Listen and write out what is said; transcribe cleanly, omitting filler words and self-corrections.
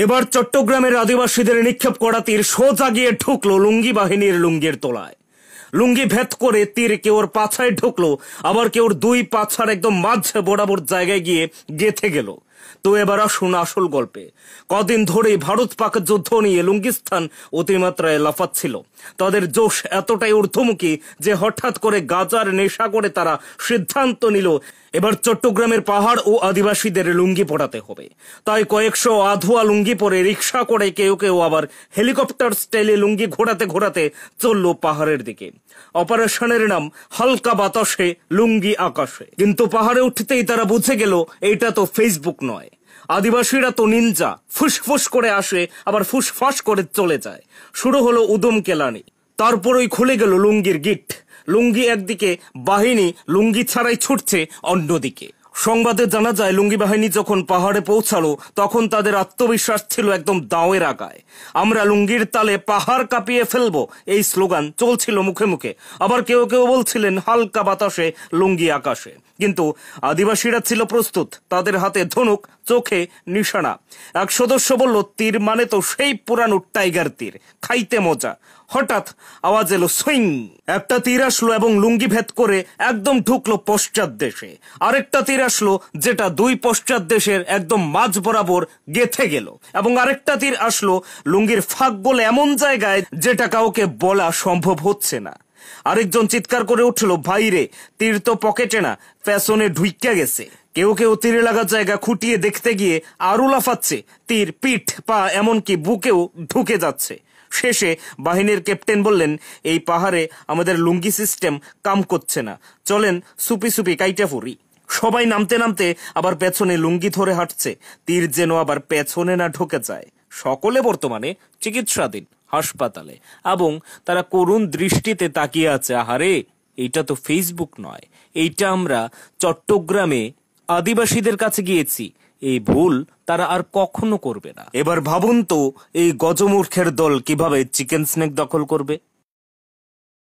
এবার চট্টগ্রামের আদিবাসীদের নিক্ষেপ করা তীর সোজা গিয়ে ঢুকলো লুঙ্গি বাহিনীর লুঙ্গির তলায়। লুঙ্গি ভেদ করে তীর কেউর পাছায় ঢুকলো, আবার কেউর দুই পাছার একদম মাঝ বরাবর জায়গায় গিয়ে গেথে গেল। তো এবার আসুন আসল গল্পে। কদিন ধরেই ভারত পাক যুদ্ধ নিয়ে লুঙ্গিস্থান অতিমাত্রায় লাফাচ্ছিল। তাদের জোশ এতটাই ঊর্ধ্বমুখী যে হঠাৎ করে গাজার নেশা করে তারা সিদ্ধান্ত নিল এবার চট্টগ্রামের পাহাড় ও আদিবাসীদের লুঙ্গি পড়াতে হবে। তাই কয়েকশো আধুয়া লুঙ্গি পরে রিক্সা করে কেউ কেউ আবার হেলিকপ্টার স্টাইলে লুঙ্গি ঘোরাতে ঘোরাতে চলল পাহাড়ের দিকে। অপারেশনের নাম হালকা বাতাসে লুঙ্গি আকাশে। কিন্তু পাহাড়ে উঠতেই তারা বুঝে গেল এটা তো ফেসবুক নয়। আদিবাসীরা তো নিনজা, ফুসফুস করে আসে আবার ফুসফাস করে চলে যায়। শুরু হলো উদম কেলানি। তারপরই খুলে গেল লুঙ্গির গিট। লুঙ্গি একদিকে, বাহিনী লুঙ্গি ছাড়াই ছুটছে অন্যদিকে। সংবাদে জানা যায় লুঙ্গি বাহিনী যখন পাহাড়ে পৌঁছালো তখন তাদের আত্মবিশ্বাস ছিল একদম দাওয়ের আগায়। আমরা লুঙ্গির তালে পাহাড় কাঁপিয়ে ফেলবো, এই স্লোগান চলছিল মুখে মুখে। আবার কেউ কেউ বলছিলেন হালকা বাতাসে লুঙ্গি আকাশে। কিন্তু আদিবাসীরা ছিল প্রস্তুত। তাদের হাতে ধনুক, চোখে নিশানা। এক সদস্য বলল, তীর মানে তো সেই পুরানো টাইগার তীর, খাইতে মজা। হঠাৎ আওয়াজ এলো সুইং। একটা তীর আসলো এবং লুঙ্গি ভেদ করে একদম ঢুকলো পশ্চাৎ দেশে। আরেকটা তীর আসলো যেটা দুই পশ্চাৎ দেশের একদম মাঝ বরাবর গেথে গেল। এবং আরেকটা তীর আসলো লুঙ্গির ফাঁক বলে এমন জায়গায় যেটা কাউকে বলা সম্ভব হচ্ছে না। আরেকজন চিৎকার করে উঠলো, ভাইরে, তীর তো পকেটে না, পেছনে ঢুইকা গেছে। কেউ কেউ তীরে লাগা জায়গা খুঁটিয়ে দেখতে গিয়ে আরো লাফাচ্ছে। তীর পিঠ, পা, এমনকি বুকেও ঢুকে যাচ্ছে। শেষে বাহিনীর ক্যাপ্টেন বললেন, এই পাহাড়ে আমাদের লুঙ্গি সিস্টেম কাম করছে না, চলেন সুপি সুপি কাইটা ফুরি। সবাই নামতে নামতে আবার পেছনে লুঙ্গি ধরে হাঁটছে, তীর যেন আবার পেছনে না ঢুকে যায়। সকলে বর্তমানে চিকিৎসাধীন হাসপাতালে এবং তারা করুণ দৃষ্টিতে তাকিয়ে আছে। আহারে, এইটা তো ফেসবুক নয়, এইটা আমরা চট্টগ্রামে আদিবাসীদের কাছে গিয়েছি। এই ভুল তারা আর কখনো করবে না। এবার ভাবুন তো, এই গজমূর্খের দল কিভাবে চিকেন স্নেক দখল করবে।